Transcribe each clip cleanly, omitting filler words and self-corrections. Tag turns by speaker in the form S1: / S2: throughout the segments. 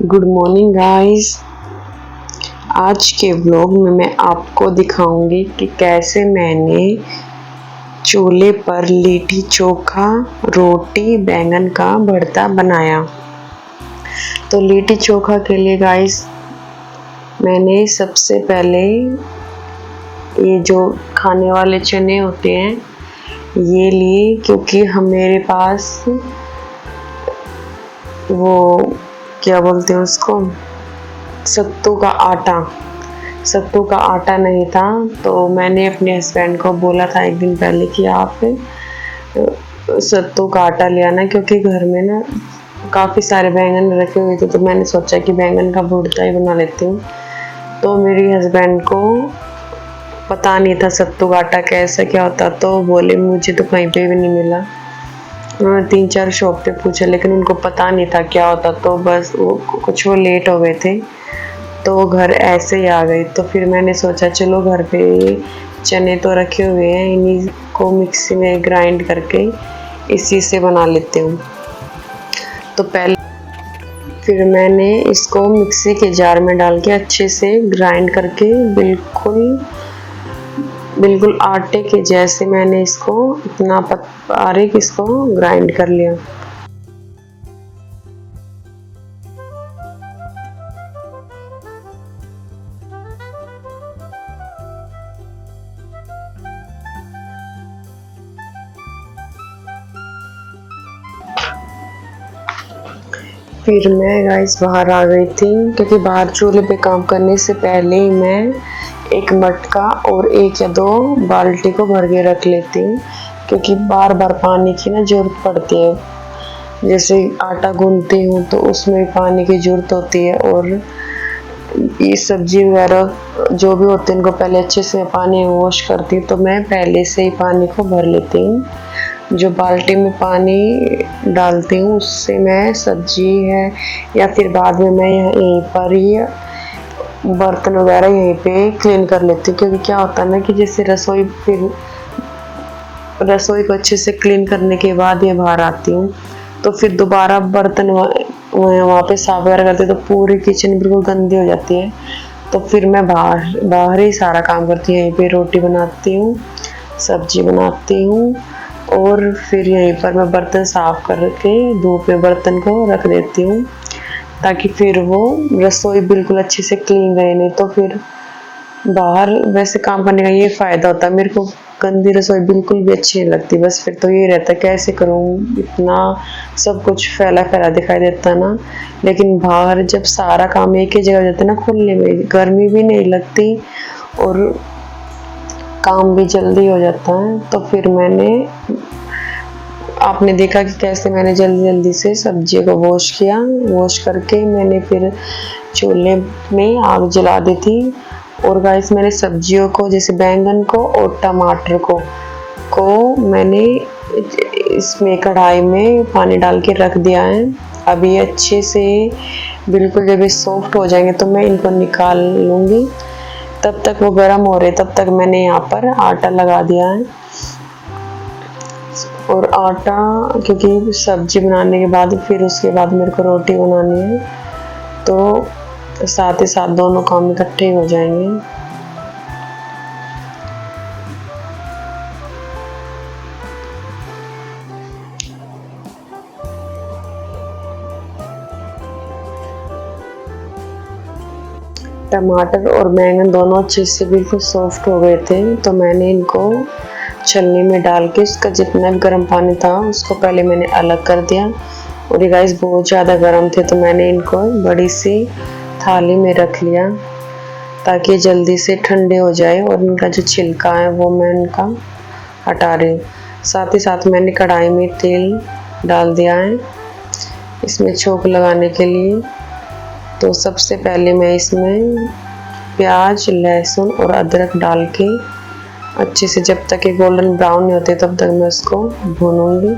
S1: Good morning guys. आज के vlog में मैं आपको दिखाऊंगी कि कैसे मैंने चूल्हे पर लिट्टी चोखा, रोटी, बैंगन का भरता बनाया। तो लिट्टी चोखा के लिए गाइस मैंने सबसे पहले ये जो खाने वाले चने होते हैं ये लिए, क्योंकि मेरे पास वो क्या बोलते हैं उसको, सत्तू का आटा नहीं था। तो मैंने अपने हस्बैंड को बोला था एक दिन पहले कि आप सत्तू का आटा ले आना, क्योंकि घर में ना काफ़ी सारे बैंगन रखे हुए थे। तो मैंने सोचा कि बैंगन का भुर्ता ही बना लेती हूँ। तो मेरे हस्बैंड को पता नहीं था सत्तू का आटा कैसा क्या होता, तो बोले मुझे तो कहीं पे भी नहीं मिला। उन्होंने 3-4 शॉप पे पूछा लेकिन उनको पता नहीं था क्या होता। तो बस वो लेट हो गए थे तो वो घर ऐसे ही आ गई। तो फिर मैंने सोचा चलो घर पे चने तो रखे हुए हैं, इन्हीं को मिक्सी में ग्राइंड करके इसी से बना लेते हूँ। तो पहले फिर मैंने इसको मिक्सी के जार में डाल के अच्छे से ग्राइंड करके बिल्कुल आटे के जैसे मैंने इसको इतना बारीक इसको ग्राइंड कर लिया। फिर मैं गाइस बाहर आ गई थी, क्योंकि बाहर चूल्हे पे काम करने से पहले ही मैं एक मटका और 1 या 2 बाल्टी को भर के रख लेती हूँ, क्योंकि बार बार पानी की ना जरूरत पड़ती है। जैसे आटा गूंथती हूँ तो उसमें पानी की जरूरत होती है, और ये सब्जी वगैरह जो भी होते हैं उनको पहले अच्छे से पानी में वॉश करती हूँ। तो मैं पहले से ही पानी को भर लेती हूँ। जो बाल्टी में पानी डालती हूँ उससे मैं सब्जी है या फिर बाद में मैं यहीं पर ही बर्तन वगैरह यहीं पे क्लीन कर लेती हूँ। क्योंकि क्या होता है ना कि जैसे रसोई को अच्छे से क्लीन करने के बाद ये बाहर आती हूँ तो फिर दोबारा बर्तन वहाँ पे साफ वगैरह करती हूँ तो पूरी किचन बिल्कुल गंदी हो जाती है। तो फिर मैं बाहर ही सारा काम करती हूँ। यहीं पे रोटी बनाती हूँ, सब्जी बनाती हूँ, और फिर यहीं पर मैं बर्तन साफ करके धूप में बर्तन को रख देती हूँ, ताकि फिर वो रसोई बिल्कुल अच्छे से क्लीन रहे। नहीं तो फिर बाहर वैसे काम करने का ये फायदा होता है। मेरे को गंदी रसोई बिल्कुल भी अच्छी नहीं लगती। बस फिर तो ये रहता है कैसे करूँ, इतना सब कुछ फैला फैला दिखाई देता ना। लेकिन बाहर जब सारा काम एक ही जगह हो जाता है ना खुले में, गर्मी भी नहीं लगती और काम भी जल्दी हो जाता है। तो फिर आपने देखा कि कैसे मैंने जल्दी जल्दी से सब्जी को वॉश करके मैंने फिर चूल्हे में आग जला दी थी। और गाइस मैंने सब्जियों को जैसे बैंगन को और टमाटर को मैंने इसमें कढ़ाई में पानी डाल के रख दिया है। अब ये अच्छे से बिल्कुल जब ये सॉफ्ट हो जाएंगे तो मैं इनको निकाल लूँगी। तब तक वो गर्म हो रहे, तब तक मैंने यहाँ पर आटा लगा दिया है। और आटा क्योंकि सब्जी बनाने के बाद फिर उसके बाद मेरे को रोटी बनानी है, तो साथ ही साथ दोनों काम इकट्ठे हो जाएंगे। टमाटर और बैंगन दोनों अच्छे से बिल्कुल सॉफ्ट हो गए थे, तो मैंने इनको छलनी में डाल के इसका जितना भी गर्म पानी था उसको पहले मैंने अलग कर दिया। और ये गाइस बहुत ज़्यादा गर्म थे तो मैंने इनको बड़ी सी थाली में रख लिया ताकि जल्दी से ठंडे हो जाए। और इनका जो छिलका है वो मैं इनका हटा रही हूँ। साथ ही साथ मैंने कढ़ाई में तेल डाल दिया है इसमें छोंक लगाने के लिए। तो सबसे पहले मैं इसमें प्याज, लहसुन और अदरक डाल के अच्छे से जब तक ये गोल्डन ब्राउन नहीं होते तब तक मैं उसको भूनूंगी।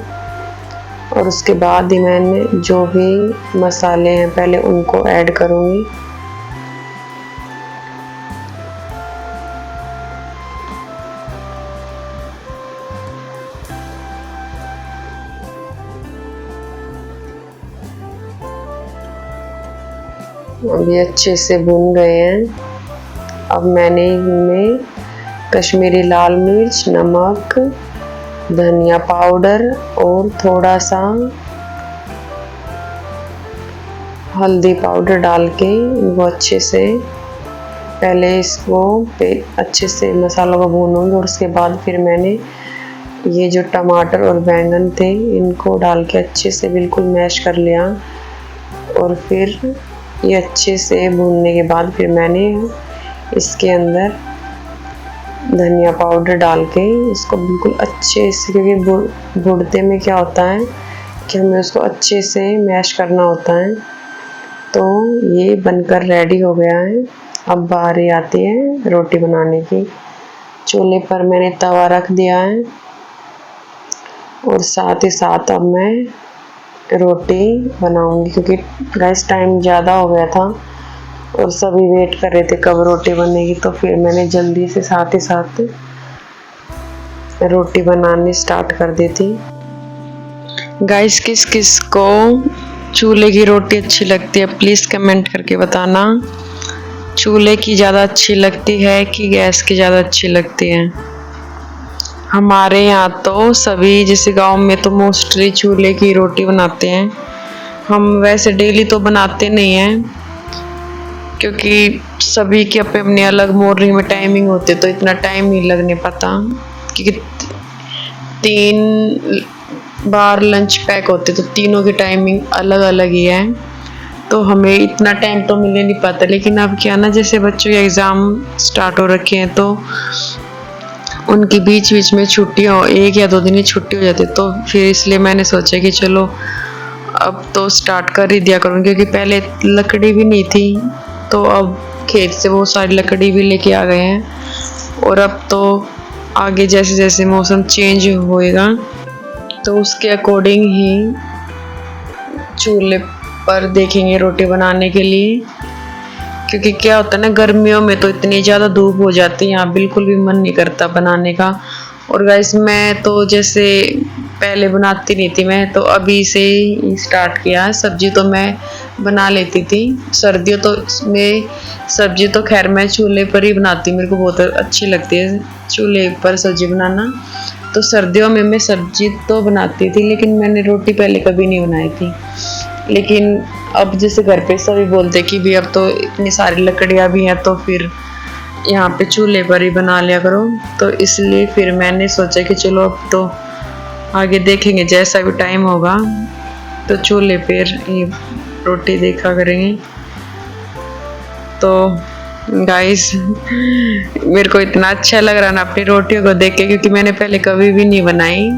S1: और उसके बाद ही मैंने जो भी मसाले हैं पहले उनको ऐड करूंगी। अभी अच्छे से भून गए हैं। अब मैंने इनमें कश्मीरी लाल मिर्च, नमक, धनिया पाउडर और थोड़ा सा हल्दी पाउडर डाल के इनको अच्छे से पहले अच्छे से मसालों को भूनूंगी और उसके बाद फिर मैंने ये जो टमाटर और बैंगन थे इनको डाल के अच्छे से बिल्कुल मैश कर लिया। और फिर ये अच्छे से भूनने के बाद फिर मैंने इसके अंदर धनिया पाउडर डाल के इसको बिल्कुल अच्छे से, क्योंकि भुनते में क्या होता है कि हमें उसको अच्छे से मैश करना होता है। तो ये बनकर रेडी हो गया है। अब बारी आती है रोटी बनाने की। चूल्हे पर मैंने तवा रख दिया है और साथ ही साथ अब मैं रोटी बनाऊंगी, क्योंकि गैस टाइम ज़्यादा हो गया था और सभी वेट कर रहे थे कब रोटी बनेगी। तो फिर मैंने जल्दी से साथ ही साथ रोटी बनानी स्टार्ट कर दी थी। गाइस, किस किस को चूल्हे की रोटी अच्छी लगती है प्लीज़ कमेंट करके बताना। चूल्हे की ज़्यादा अच्छी लगती है कि गैस की ज़्यादा अच्छी लगती है? हमारे यहाँ तो सभी, जैसे गांव में तो मोस्टली चूल्हे की रोटी बनाते हैं। हम वैसे डेली तो बनाते नहीं हैं, क्योंकि सभी की अपने अपने अलग मॉर्निंग में टाइमिंग होते, तो इतना टाइम नहीं लगने पाता, क्योंकि 3 बार लंच पैक होते तो तीनों की टाइमिंग अलग अलग ही है, तो हमें इतना टाइम तो मिल नहीं पाता। लेकिन अब क्या ना, जैसे बच्चों के एग्ज़ाम स्टार्ट हो रखे हैं तो उनकी बीच बीच में छुट्टियाँ 1 या 2 दिन की छुट्टी हो जाती, तो फिर इसलिए मैंने सोचा कि चलो अब तो स्टार्ट कर ही दिया करूँ, क्योंकि पहले लकड़ी भी नहीं थी, तो अब खेत से वो सारी लकड़ी भी लेके आ गए हैं। और अब तो आगे जैसे जैसे मौसम चेंज होएगा तो उसके अकॉर्डिंग ही चूल्हे पर देखेंगे रोटी बनाने के लिए, क्योंकि क्या होता है ना, गर्मियों में तो इतनी ज़्यादा धूप हो जाती है, यहाँ बिल्कुल भी मन नहीं करता बनाने का। और गाइस, मैं तो जैसे पहले बनाती नहीं थी, मैं तो अभी से ही स्टार्ट किया है। सब्जी तो मैं बना लेती थी, सर्दियों तो में सब्जी तो खैर मैं चूल्हे पर ही बनाती, मेरे को बहुत अच्छी लगती है चूल्हे पर सब्जी बनाना। तो सर्दियों में मैं सब्जी तो बनाती थी, लेकिन मैंने रोटी पहले कभी नहीं बनाई थी। लेकिन अब जैसे घर पे सभी बोलते कि भी अब तो इतनी सारी लकड़ियाँ भी हैं, तो फिर यहाँ पे चूल्हे पर ही बना लिया करो। तो इसलिए फिर मैंने सोचा कि चलो अब तो आगे देखेंगे, जैसा भी टाइम होगा तो चूल्हे पर ही रोटी देखा करेंगे। तो गाइस, मेरे को इतना अच्छा लग रहा ना अपनी रोटियों को देख के, क्योंकि मैंने पहले कभी भी नहीं बनाई,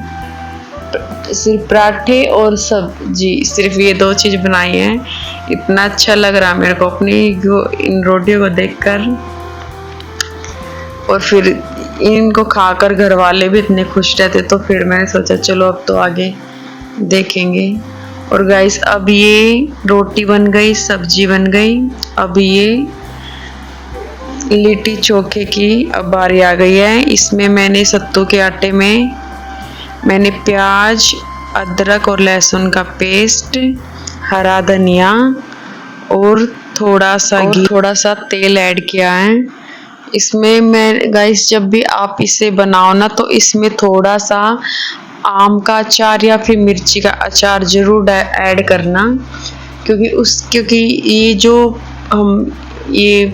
S1: सिर्फ पराठे और सब्जी, सिर्फ ये 2 चीज़ बनाई हैं। इतना अच्छा लग रहा मेरे को अपनी इन रोटियों को देखकर, और फिर इनको खाकर घर वाले भी इतने खुश रहते, तो फिर मैंने सोचा चलो अब तो आगे देखेंगे। और गाइस, अब ये रोटी बन गई, सब्जी बन गई, अब ये लिट्टी चोखे की अब बारी आ गई है। इसमें मैंने सत्तू के आटे में मैंने प्याज, अदरक और लहसुन का पेस्ट, हरा धनिया और थोड़ा सा घी, थोड़ा सा तेल ऐड किया है। इसमें मैं गाइस, जब भी आप इसे बनाओ ना, तो इसमें थोड़ा सा आम का अचार या फिर मिर्ची का अचार जरूर ऐड करना, क्योंकि ये जो हम ये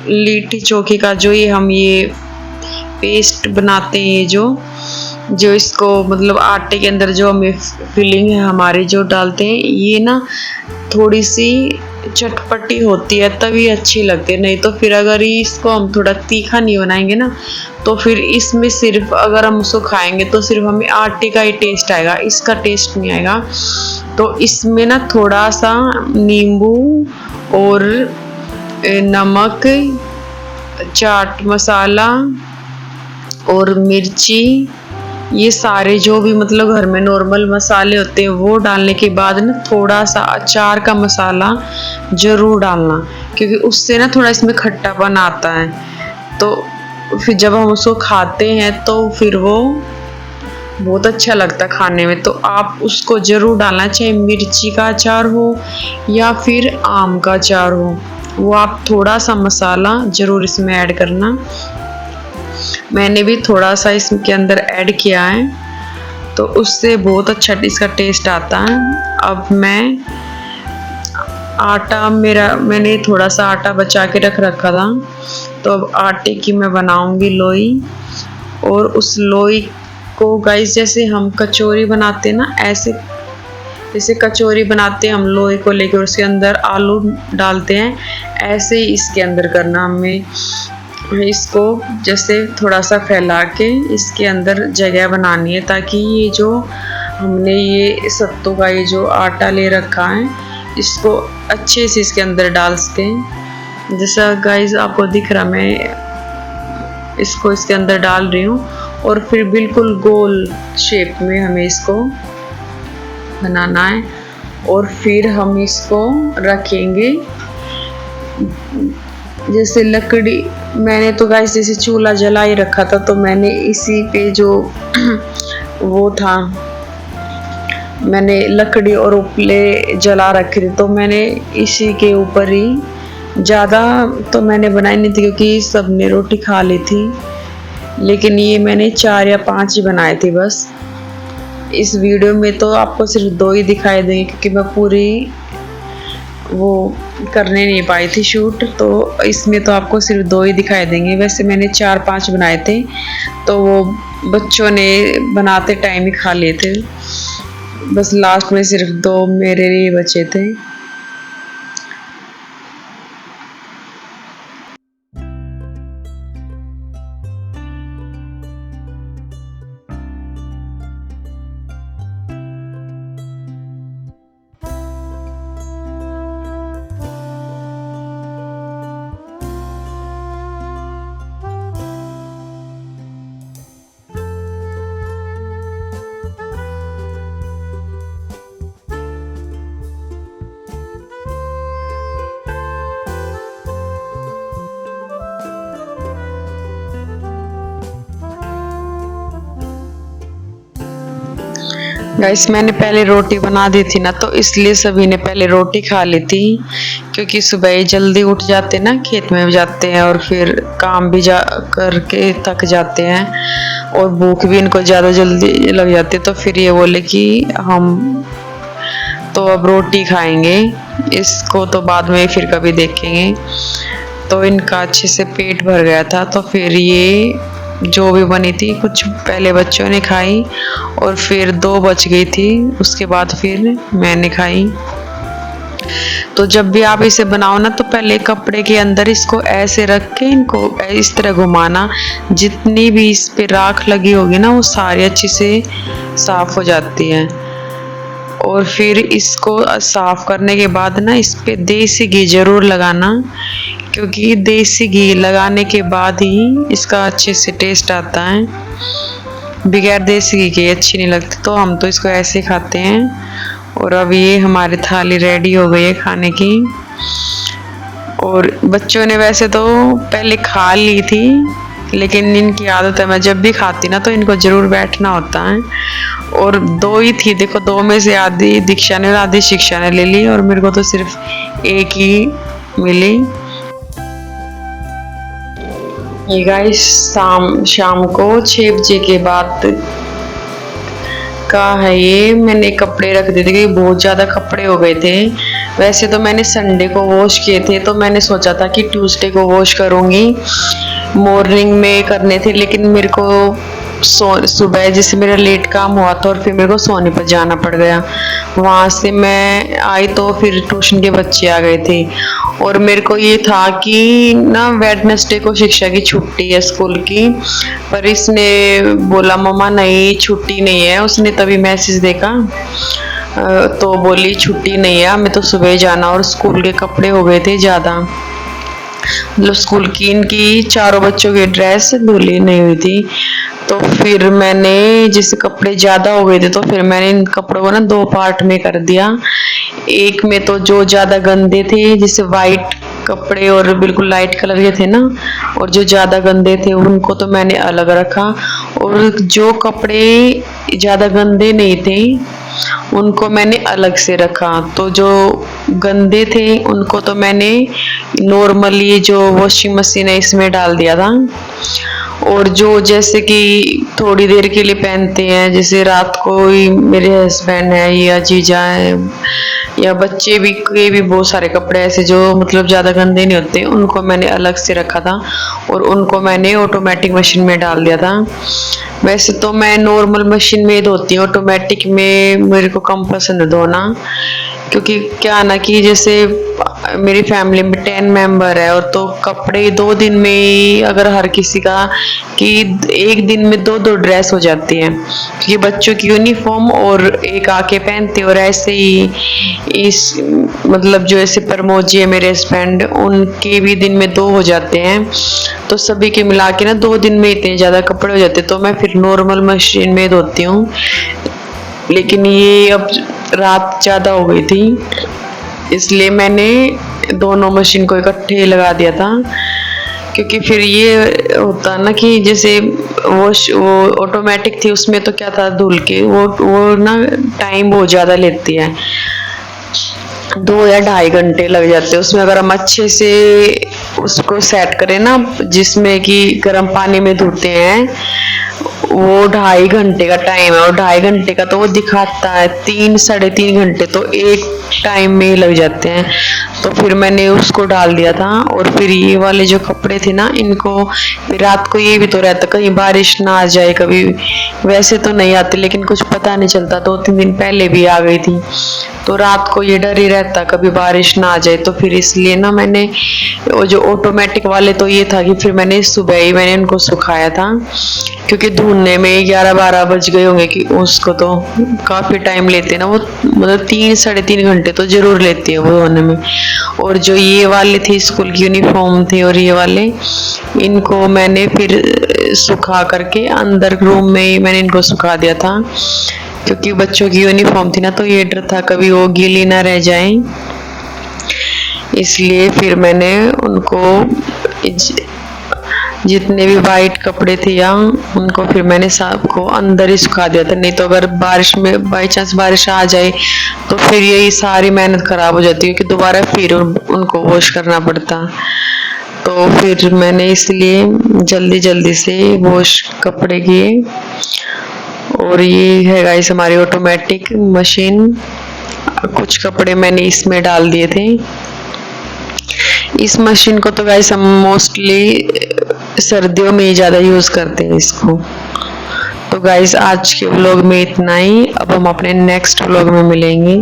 S1: लिट्टी चोखे का जो ये पेस्ट बनाते हैं, जो इसको मतलब आटे के अंदर जो हमें फिलिंग है हमारी जो डालते हैं, ये ना थोड़ी सी चटपटी होती है तभी अच्छी लगती है। नहीं तो फिर अगर इसको हम थोड़ा तीखा नहीं बनाएंगे ना, तो फिर इसमें सिर्फ अगर हम उसको खाएंगे तो सिर्फ हमें आटे का ही टेस्ट आएगा, इसका टेस्ट नहीं आएगा। तो इसमें ना थोड़ा सा नींबू और नमक, चाट मसाला और मिर्ची, ये सारे जो भी मतलब घर में नॉर्मल मसाले होते हैं वो डालने के बाद ना थोड़ा सा अचार का मसाला जरूर डालना, क्योंकि उससे ना थोड़ा इसमें खट्टापन आता है। तो फिर जब हम उसको खाते हैं तो फिर वो बहुत अच्छा लगता है खाने में। तो आप उसको ज़रूर डालना, चाहे मिर्ची का अचार हो या फिर आम का अचार हो, वो आप थोड़ा सा मसाला ज़रूर इसमें ऐड करना। मैंने भी थोड़ा सा इसके अंदर ऐड किया है, तो उससे बहुत अच्छा इसका टेस्ट आता है। अब मैं आटा मैंने थोड़ा सा आटा बचा के रख रखा था, तो अब आटे की मैं बनाऊंगी लोई। और उस लोई को गाइस जैसे हम कचौरी बनाते ना, ऐसे जैसे कचौरी बनाते हैं हम लोई को लेकर उसके अंदर आलू डालते हैं, ऐसे ही इसके अंदर करना। हमें इसको जैसे थोड़ा सा फैला के इसके अंदर जगह बनानी है, ताकि ये जो हमने ये सत्तू का ये जो आटा ले रखा है इसको अच्छे से इसके अंदर डाल सकें। जैसा गाइस आपको दिख रहा, मैं इसको इसके अंदर डाल रही हूँ और फिर बिल्कुल गोल शेप में हमें इसको बनाना है। और फिर हम इसको रखेंगे जैसे लकड़ी, मैंने तो गाइस जैसे चूल्हा जला ही रखा था, तो मैंने इसी पे जो वो था, मैंने लकड़ी और उपले जला रखे थे, तो मैंने इसी के ऊपर ही, ज़्यादा तो मैंने बनाई नहीं थी क्योंकि सबने रोटी खा ली थी, लेकिन ये मैंने 4 या 5 ही बनाए थे बस। इस वीडियो में तो आपको सिर्फ 2 ही दिखाई देंगे क्योंकि मैं पूरी वो करने नहीं पाई थी शूट, तो इसमें तो आपको सिर्फ 2 ही दिखाई देंगे। वैसे मैंने 4-5 बनाए थे, तो वो बच्चों ने बनाते टाइम ही खा लिए थे, बस लास्ट में सिर्फ 2 मेरे लिए बचे थे। गाइस मैंने पहले रोटी बना दी थी ना, तो इसलिए सभी ने पहले रोटी खा ली थी, क्योंकि सुबह ही जल्दी उठ जाते ना, खेत में जाते हैं और फिर काम भी जा करके थक जाते हैं और भूख भी इनको ज़्यादा जल्दी लग जाती है। तो फिर ये बोले कि हम तो अब रोटी खाएंगे, इसको तो बाद में फिर कभी देखेंगे। तो इनका अच्छे से पेट भर गया था, तो फिर ये जो भी बनी थी कुछ पहले बच्चों ने खाई और फिर 2 बच गई थी, उसके बाद फिर मैंने खाई। तो जब भी आप इसे बनाओ ना, तो पहले कपड़े के अंदर इसको ऐसे रख के इनको इस तरह घुमाना, जितनी भी इस पे राख लगी होगी ना वो सारी अच्छी से साफ हो जाती है। और फिर इसको साफ करने के बाद ना इस पे देसी घी जरूर लगाना, क्योंकि देसी घी लगाने के बाद ही इसका अच्छे से टेस्ट आता है, बगैर देसी घी के अच्छी नहीं लगती। तो हम तो इसको ऐसे खाते हैं। और अब ये हमारी थाली रेडी हो गई है खाने की। और बच्चों ने वैसे तो पहले खा ली थी, लेकिन इनकी आदत है, मैं जब भी खाती ना तो इनको जरूर बैठना होता है। और 2 ही थी, देखो 2 में से आधी दीक्षा ने और आधी शिक्षा ने ले ली, और मेरे को तो सिर्फ 1 ही मिली। ये गाइस शाम को 6 बजे के बाद का है ये। मैंने कपड़े रख दिए थे क्योंकि बहुत ज़्यादा कपड़े हो गए थे। वैसे तो मैंने संडे को वॉश किए थे, तो मैंने सोचा था कि ट्यूसडे को वॉश करूँगी, मॉर्निंग में करने थे, लेकिन मेरे को सुबह जैसे मेरा लेट काम हुआ था और फिर मेरे को सोने पर जाना पड़ गया। वहाँ से मैं आई तो फिर ट्यूशन के बच्चे आ गए थे, और मेरे को ये था कि ना वेडनेसडे को शिक्षा की छुट्टी है स्कूल की, पर इसने बोला मम्मा नहीं छुट्टी नहीं है। उसने तभी मैसेज देखा तो बोली छुट्टी नहीं है, हमें तो सुबह जाना। और स्कूल के कपड़े हो गए थे ज़्यादा, मतलब स्कूल की इनकी चारों बच्चों की ड्रेस धुली नहीं हुई थी। तो फिर मैंने जैसे कपड़े ज़्यादा हो गए थे, तो फिर मैंने इन कपड़ों को ना 2 पार्ट में कर दिया। एक में तो जो ज़्यादा गंदे थे, जैसे वाइट कपड़े और बिल्कुल लाइट कलर के थे ना, और जो ज़्यादा गंदे थे उनको तो मैंने अलग रखा, और जो कपड़े ज़्यादा गंदे नहीं थे उनको मैंने अलग से रखा। तो जो गंदे थे उनको तो मैंने नॉर्मली जो वॉशिंग मशीन है इसमें डाल दिया था, और जो जैसे कि थोड़ी देर के लिए पहनते हैं, जैसे रात को ही मेरे हस्बैंड है या जीजा है या बच्चे भी के भी बहुत सारे कपड़े ऐसे जो मतलब ज़्यादा गंदे नहीं होते, उनको मैंने अलग से रखा था और उनको मैंने ऑटोमेटिक मशीन में डाल दिया था। वैसे तो मैं नॉर्मल मशीन में धोती हूँ, ऑटोमेटिक में मेरे को कम पसंद है धोना, क्योंकि क्या ना कि जैसे मेरी फैमिली में 10 मेंबर है, और तो कपड़े 2 दिन में अगर हर किसी का कि 1 दिन में 2-2 ड्रेस हो जाती है, क्योंकि बच्चों की यूनिफॉर्म और एक आके पहनते, और ऐसे ही इस मतलब जो ऐसे परमोजी है मेरे हस्बैंड, उनके भी दिन में 2 हो जाते हैं, तो सभी के मिला के ना 2 दिन में इतने ज़्यादा कपड़े हो जाते, तो मैं फिर नॉर्मल मशीन में धोती हूँ। लेकिन ये अब रात ज़्यादा हो गई थी, इसलिए मैंने दोनों मशीन को इकट्ठे लगा दिया था, क्योंकि फिर ये होता ना कि जैसे वो ऑटोमेटिक थी, उसमें तो क्या था धुल के वो ना टाइम बहुत ज़्यादा लेती है, 2 या 2.5 घंटे लग जाते हैं उसमें। अगर हम अच्छे से उसको सेट करें ना, जिसमें कि गर्म पानी में धोते हैं, वो 2.5 घंटे का टाइम है, और 2.5 घंटे का तो वो दिखाता है 3-3.5 घंटे, तो एक टाइम में ही लग जाते हैं। तो फिर मैंने उसको डाल दिया था, और फिर ये वाले जो कपड़े थे ना, इनको फिर रात को ये भी तो रहता कहीं बारिश ना आ जाए, कभी वैसे तो नहीं आती लेकिन कुछ पता नहीं चलता, 2-3 दिन पहले भी आ गई थी, तो रात को ये डर ही रहता कभी बारिश ना आ जाए। तो फिर इसलिए ना मैंने वो जो ऑटोमेटिक वाले, तो ये था कि फिर मैंने सुबह ही मैंने उनको सुखाया था, क्योंकि धुलने में 11-12 बज गए होंगे, कि उसको तो काफ़ी टाइम लेते हैं ना वो, मतलब 3-3.5 घंटे तो ज़रूर लेती है वो धोने में। और जो ये वाले थे स्कूल की यूनिफॉर्म थे, और ये वाले, इनको मैंने फिर सुखा करके अंदर रूम में ही मैंने इनको सुखा दिया था, क्योंकि बच्चों की यूनिफॉर्म थी ना, तो ये डर था कभी वो गीली ना रह जाए, इसलिए फिर मैंने उनको जितने भी वाइट कपड़े थे या उनको फिर मैंने सबको अंदर ही सुखा दिया था। नहीं तो अगर बारिश में बाई चांस बारिश आ जाए तो फिर यही सारी मेहनत खराब हो जाती है, कि दोबारा फिर उनको वॉश करना पड़ता। तो फिर मैंने इसलिए जल्दी जल्दी से वॉश कपड़े किए। और ये है गाइस हमारी ऑटोमेटिक मशीन। कुछ कपड़े मैंने इसमें डाल दिए थे। इस मशीन को तो गाइस हम मोस्टली सर्दियों में ही ज़्यादा यूज़ करते हैं इसको। तो गाइस आज के व्लॉग में इतना ही। अब हम अपने नेक्स्ट व्लॉग में मिलेंगे।